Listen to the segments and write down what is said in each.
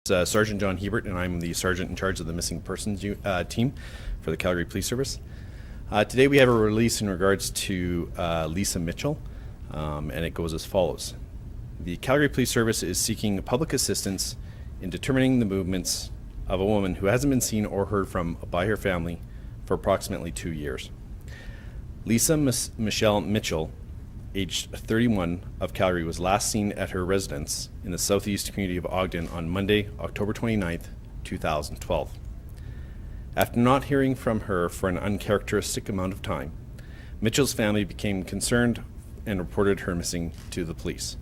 Sergeant John Hebert, and I'm the sergeant in charge of the missing persons team for the Calgary Police Service. Today we have a release in regards to Lisa Mitchell, and it goes as follows. The Calgary Police Service is seeking public assistance in determining the movements of a woman who hasn't been seen or heard from by her family for approximately 2 years. Lisa Michelle Mitchell, aged 31, of Calgary, was last seen at her residence in the southeast community of Ogden on Monday, October 29th, 2012. After not hearing from her for an uncharacteristic amount of time, Mitchell's family became concerned and reported her missing to the police.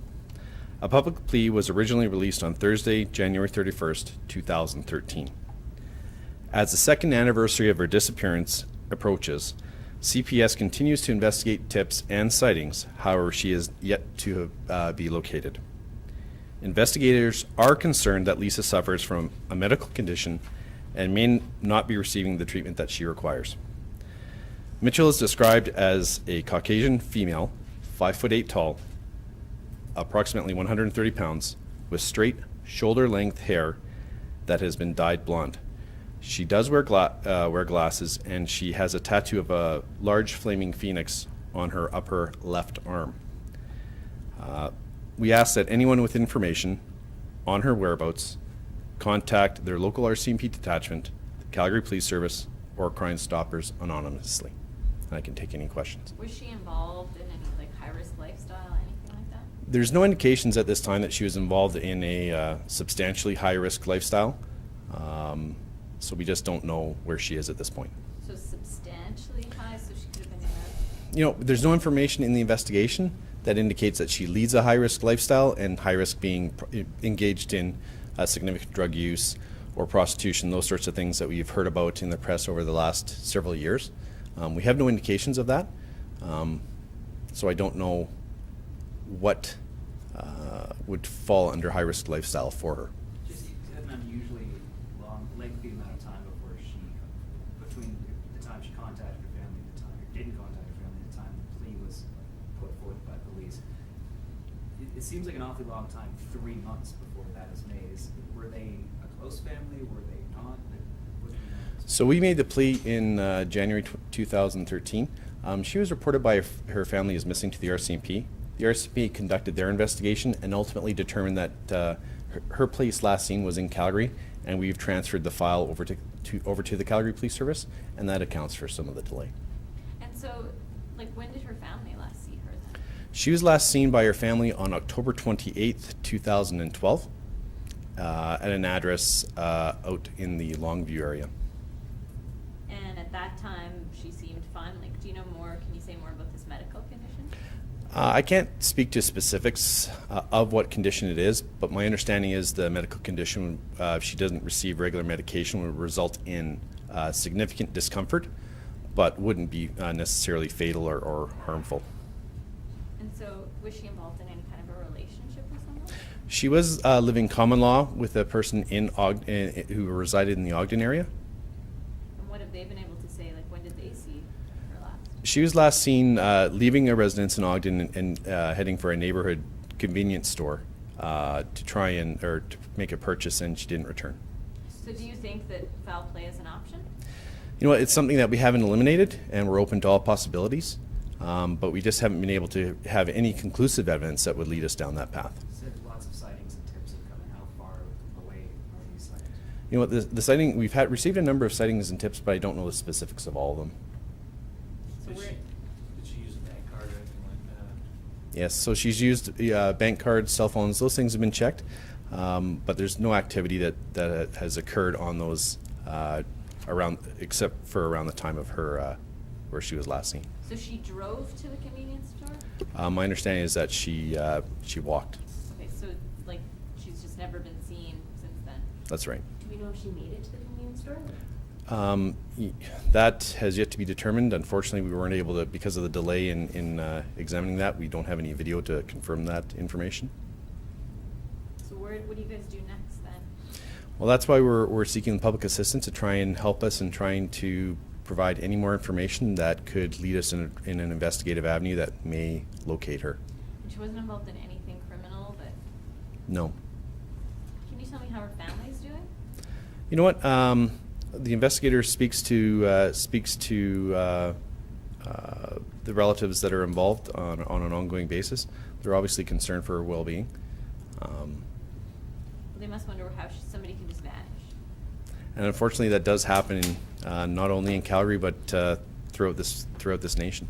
A public plea was originally released on Thursday, January 31st, 2013. As the second anniversary of her disappearance approaches, CPS continues to investigate tips and sightings. However, she is yet to be located. Investigators are concerned that Lisa suffers from a medical condition and may not be receiving the treatment that she requires. Mitchell is described as a Caucasian female, 5'8" tall, approximately 130 pounds, with straight, shoulder-length hair that has been dyed blonde. She does wear glasses, and she has a tattoo of a large flaming phoenix on her upper left arm. We ask that anyone with information on her whereabouts contact their local RCMP detachment, the Calgary Police Service, or Crime Stoppers anonymously. And I can take any questions. Was she involved in any high-risk lifestyle, anything like that? There's no indications at this time that she was involved in a substantially high-risk lifestyle. So we just don't know where she is at this point. So substantially high, so she could have been in a... There's no information in the investigation that indicates that she leads a high-risk lifestyle, and high-risk being engaged in significant drug use or prostitution, those sorts of things that we've heard about in the press over the last several years. We have no indications of that, so I don't know what would fall under high-risk lifestyle for her. Just an unusually lengthy amount of time between the time she contacted her family and the time, or didn't contact her family, and the time the plea was put forth by police. It seems like an awfully long time, 3 months before that is made. Were they a close family? Were they not? So we made the plea in January 2013. She was reported by her family as missing to the RCMP. The RCMP conducted their investigation and ultimately determined that her place last seen was in Calgary, and we've transferred the file over to the Calgary Police Service, and that accounts for some of the delay. And so, when did her family last see her then? She was last seen by her family on October 28th, 2012, at an address out in the Longview area. And at that time, she seemed fine. Do you know more? Can you say more about this medical condition? I can't speak to specifics of what condition it is, but my understanding is the medical condition, if she doesn't receive regular medication, would result in significant discomfort, but wouldn't be necessarily fatal or harmful. And so, was she involved in any kind of a relationship with someone? She was living common law with a person in Ogden who resided in the Ogden area. And what have they been able to say? When did they see her last? She was last seen leaving a residence in Ogden and heading for a neighborhood convenience store to try to make a purchase, and she didn't return. So do you think that foul play is an option? It's something that we haven't eliminated, and we're open to all possibilities, but we just haven't been able to have any conclusive evidence that would lead us down that path. You said lots of sightings and tips have come in. How far away are these sightings? The sighting, we've received a number of sightings and tips, but I don't know the specifics of all of them. So Did she use a bank card or anything like that? Yes, so she's used bank cards, cell phones, those things have been checked, but there's no activity that has occurred on those except for around the time of her where she was last seen. So she drove to the convenience store? My understanding is that she walked. Okay, so she's just never been seen since then? That's right. Do we know if she made it to the convenience store? That has yet to be determined. Unfortunately, we weren't able to, because of the delay in examining that. We don't have any video to confirm that information. So what do you guys do next then? Well, that's why we're seeking public assistance to try and help us in trying to provide any more information that could lead us in an investigative avenue that may locate her. And she wasn't involved in anything criminal, but... No. Can you tell me how her family's doing? You know what? The investigator speaks to the relatives that are involved on an ongoing basis. They're obviously concerned for her well-being. They must wonder how somebody can just vanish. And unfortunately, that does happen not only in Calgary but throughout this nation.